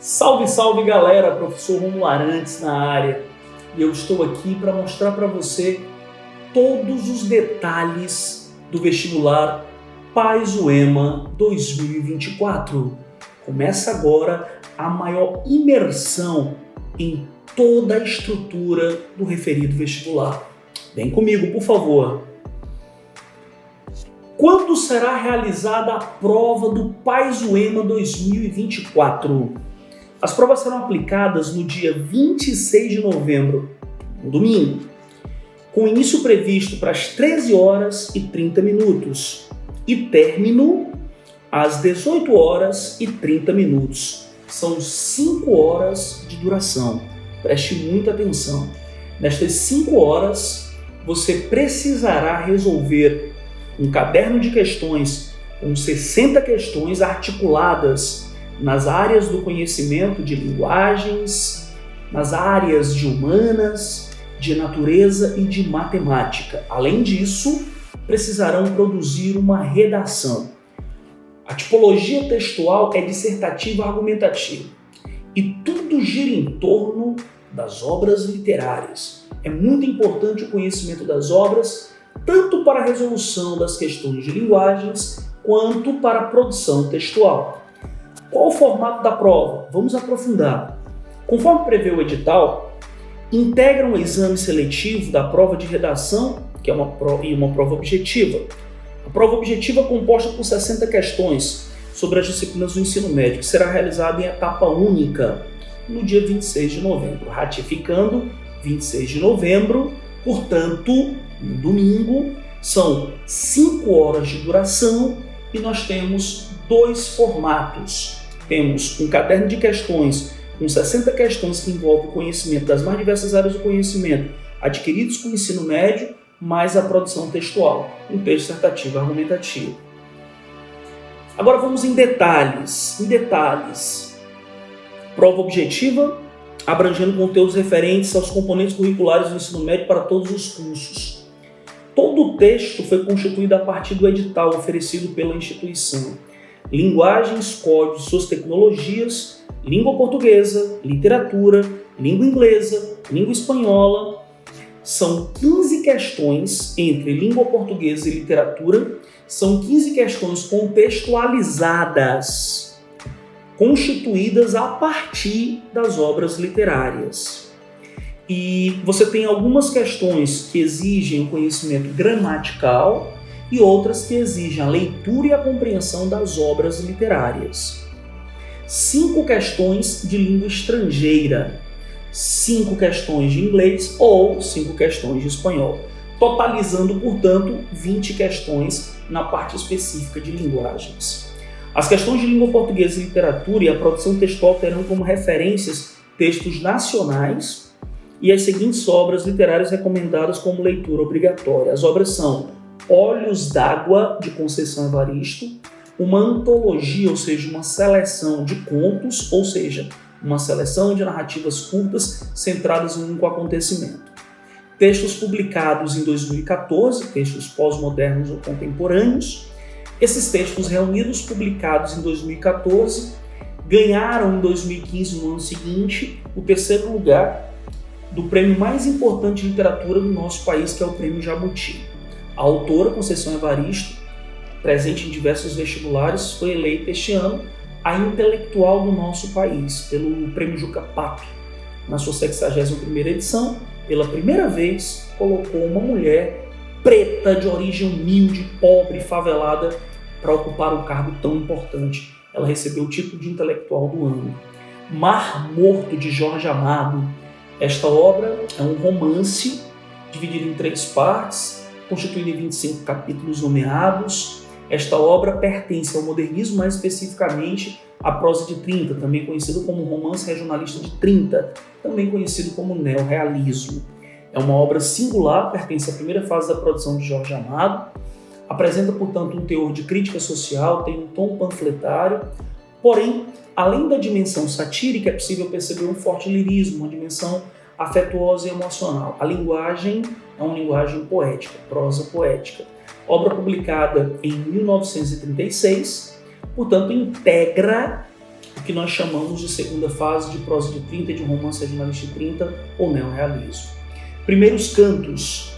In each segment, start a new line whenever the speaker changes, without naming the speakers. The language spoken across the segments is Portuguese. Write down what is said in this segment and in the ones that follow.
Salve, salve galera, professor Romulo Arantes na área. E eu estou aqui para mostrar para você todos os detalhes do vestibular Paz-UEMA 2024. Começa agora a maior imersão em toda a estrutura do referido vestibular. Vem comigo, por favor. Quando será realizada a prova do Paz-UEMA 2024? As provas serão aplicadas no dia 26 de novembro, no domingo, com início previsto para as 13 horas e 30 minutos e término às 18 horas e 30 minutos. São 5 horas de duração. Preste muita atenção. Nestas 5 horas, você precisará resolver um caderno de questões com 60 questões articuladas nas áreas do conhecimento de linguagens, nas áreas de humanas, de natureza e de matemática. Além disso, precisarão produzir uma redação. A tipologia textual é dissertativa argumentativa e tudo gira em torno das obras literárias. É muito importante o conhecimento das obras, tanto para a resolução das questões de linguagens, quanto para a produção textual. Qual o formato da prova? Vamos aprofundar. Conforme prevê o edital, integram o exame seletivo da prova de redação, que é uma prova objetiva. A prova objetiva é composta por 60 questões sobre as disciplinas do ensino médio, que será realizada em etapa única no dia 26 de novembro, ratificando 26 de novembro, portanto, no domingo, são 5 horas de duração e nós temos 2 formatos. Temos um caderno de questões com 60 questões que envolvem o conhecimento das mais diversas áreas do conhecimento adquiridos com o ensino médio, mais a produção textual, um texto dissertativo argumentativo. Agora vamos em detalhes. Prova objetiva, abrangendo conteúdos referentes aos componentes curriculares do ensino médio para todos os cursos. Todo o texto foi constituído a partir do edital oferecido pela instituição. Linguagens, códigos, suas tecnologias, língua portuguesa, literatura, língua inglesa, língua espanhola. São 15 questões entre língua portuguesa e literatura, são 15 questões contextualizadas, constituídas a partir das obras literárias. E você tem algumas questões que exigem o conhecimento gramatical e outras que exigem a leitura e a compreensão das obras literárias. 5 questões de língua estrangeira, 5 questões de inglês ou 5 questões de espanhol, totalizando, portanto, 20 questões na parte específica de linguagens. As questões de língua portuguesa e literatura e a produção textual terão como referências textos nacionais e as seguintes obras literárias recomendadas como leitura obrigatória. As obras são Olhos d'Água, de Conceição Evaristo, uma antologia, ou seja, uma seleção de contos, ou seja, uma seleção de narrativas curtas centradas em um único acontecimento. Textos publicados em 2014, textos pós-modernos ou contemporâneos. Esses textos reunidos, publicados em 2014, ganharam em 2015, no ano seguinte, o 3º lugar do prêmio mais importante de literatura do nosso país, que é o Prêmio Jabuti. A autora, Conceição Evaristo, presente em diversos vestibulares, foi eleita este ano a intelectual do nosso país, pelo Prêmio Juca Pato. Na sua 61ª edição, pela primeira vez, colocou uma mulher preta, de origem humilde, pobre, favelada, para ocupar um cargo tão importante. Ela recebeu o título de intelectual do ano. Mar Morto, de Jorge Amado. Esta obra é um romance dividido em 3 partes, constituído em 25 capítulos nomeados. Esta obra pertence ao modernismo, mais especificamente à prosa de 30, também conhecido como romance regionalista de 30, também conhecido como neorrealismo. É uma obra singular, pertence à primeira fase da produção de Jorge Amado, apresenta, portanto, um teor de crítica social, tem um tom panfletário, porém, além da dimensão satírica, é possível perceber um forte lirismo, uma dimensão afetuosa e emocional. A linguagem é uma linguagem poética, prosa poética. Obra publicada em 1936, portanto, integra o que nós chamamos de segunda fase de prosa de 30, de romance regionalista de 30 ou neorrealismo. Primeiros Cantos,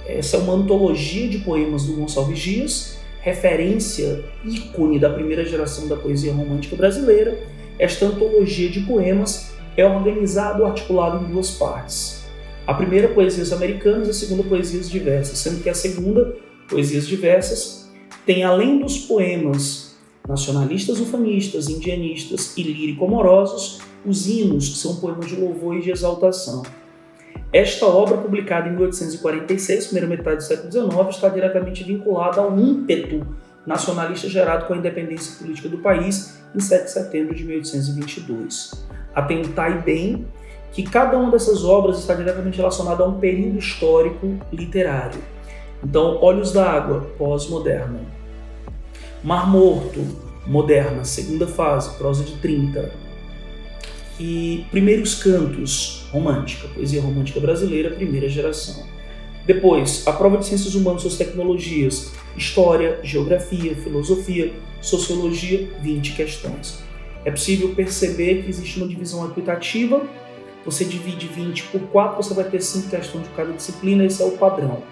essa é uma antologia de poemas do Gonçalves Dias, referência ícone da primeira geração da poesia romântica brasileira. Esta antologia de poemas é organizada ou articulada em duas partes. A primeira, Poesias Americanas, e a segunda, Poesias Diversas, sendo que a segunda, Poesias Diversas, tem, além dos poemas nacionalistas, ufanistas, indianistas e lírico-amorosos, os hinos, que são poemas de louvor e de exaltação. Esta obra, publicada em 1846, primeira metade do século XIX, está diretamente vinculada ao ímpeto nacionalista gerado com a independência política do país em 7 de setembro de 1822. Atentai bem que cada uma dessas obras está diretamente relacionada a um período histórico literário. Então, Olhos d'Água, pós-moderna. Mar Morto, moderna, segunda fase, prosa de 30. E Primeiros Cantos, romântica, poesia romântica brasileira, primeira geração. Depois, a prova de Ciências Humanas e Suas Tecnologias, História, Geografia, Filosofia, Sociologia, 20 questões. É possível perceber que existe uma divisão equitativa. Você divide 20 por 4, você vai ter 5 questões de cada disciplina, esse é o padrão.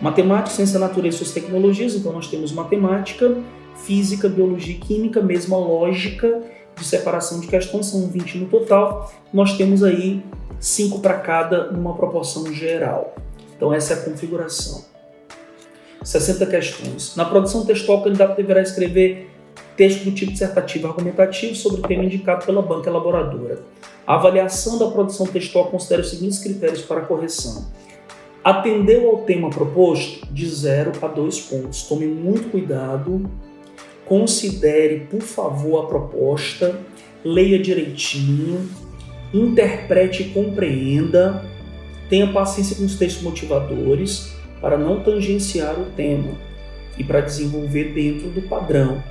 Matemática, Ciência da Natureza e Suas Tecnologias, então nós temos matemática, física, biologia e química, mesma lógica de separação de questões, são 20 no total. Nós temos aí 5 para cada numa proporção geral. Então essa é a configuração. 60 questões. Na produção textual, o candidato deverá escrever texto do tipo dissertativo argumentativo sobre o tema indicado pela banca elaboradora. A avaliação da produção textual considera os seguintes critérios para correção. Atendeu ao tema proposto? De 0 a 2 pontos. Tome muito cuidado, considere, por favor, a proposta, leia direitinho, interprete e compreenda, tenha paciência com os textos motivadores para não tangenciar o tema e para desenvolver dentro do padrão.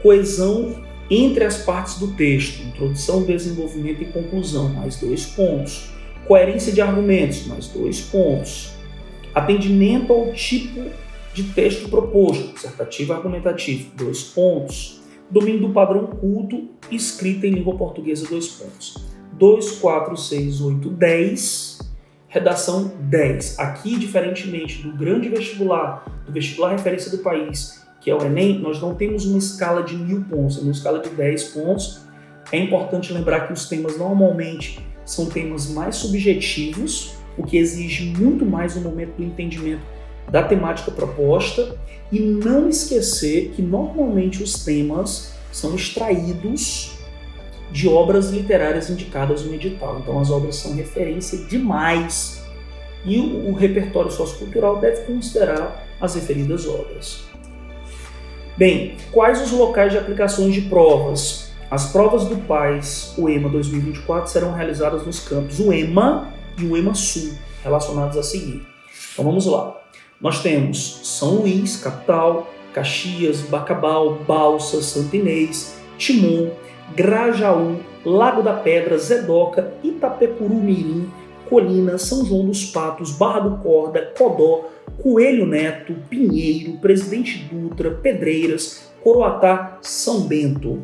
Coesão entre as partes do texto, introdução, desenvolvimento e conclusão, mais 2 pontos. Coerência de argumentos, mais 2 pontos. Atendimento ao tipo de texto proposto, dissertativo e argumentativo, 2 pontos. Domínio do padrão culto, escrita em língua portuguesa, 2 pontos. 2, 4, 6, 8, 10. Redação 10. Aqui, diferentemente do grande vestibular, do vestibular referência do país, que é o Enem, nós não temos uma escala de 1000 pontos, é uma escala de 10 pontos. É importante lembrar que os temas normalmente são temas mais subjetivos, o que exige muito mais no momento do entendimento da temática proposta, e não esquecer que normalmente os temas são extraídos de obras literárias indicadas no edital. Então as obras são referência demais e o repertório sociocultural deve considerar as referidas obras. Bem, quais os locais de aplicações de provas? As provas do PAES, o EMA 2024, serão realizadas nos campos UEMA e o EMA Sul, relacionados a seguir. Então vamos lá. Nós temos São Luís, capital, Caxias, Bacabal, Balsas, Santo Inês, Timon, Grajaú, Lago da Pedra, Zedoca, Itapecuru-Mirim, Colina, São João dos Patos, Barra do Corda, Codó, Coelho Neto, Pinheiro, Presidente Dutra, Pedreiras, Coroatá, São Bento.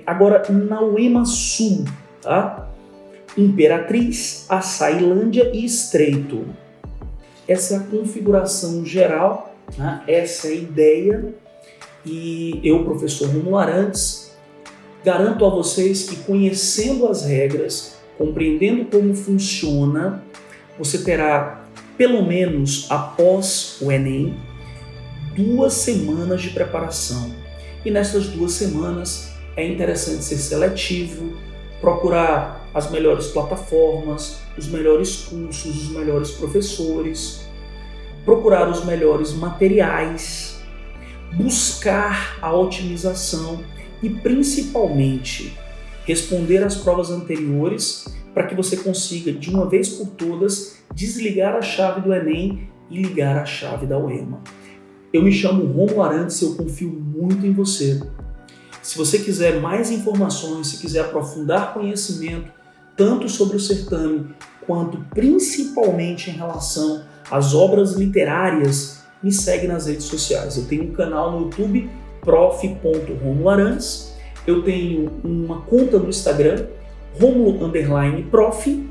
Agora, na UEMA Sul, tá? Imperatriz, Açailândia e Estreito. Essa é a configuração geral, né? Essa é a ideia. E eu, professor Rômulo Arantes, garanto a vocês que, conhecendo as regras, compreendendo como funciona, você terá, pelo menos após o Enem, 2 semanas de preparação. E nessas 2 semanas é interessante ser seletivo, procurar as melhores plataformas, os melhores cursos, os melhores professores, procurar os melhores materiais, buscar a otimização e, principalmente, responder às provas anteriores para que você consiga, de uma vez por todas, desligar a chave do Enem e ligar a chave da UEMA. Eu me chamo Rômulo Arantes e eu confio muito em você. Se você quiser mais informações, se quiser aprofundar conhecimento, tanto sobre o certame, quanto principalmente em relação às obras literárias, me segue nas redes sociais. Eu tenho um canal no YouTube, prof.romularantes, eu tenho uma conta no Instagram, Romulo_prof,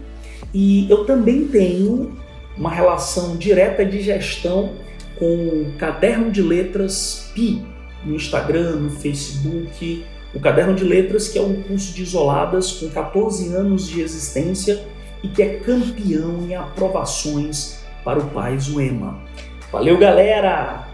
e eu também tenho uma relação direta de gestão com o Caderno de Letras Pi, no Instagram, no Facebook. O Caderno de Letras, que é um curso de isoladas com 14 anos de existência e que é campeão em aprovações para o PAES UEMA. Valeu, galera!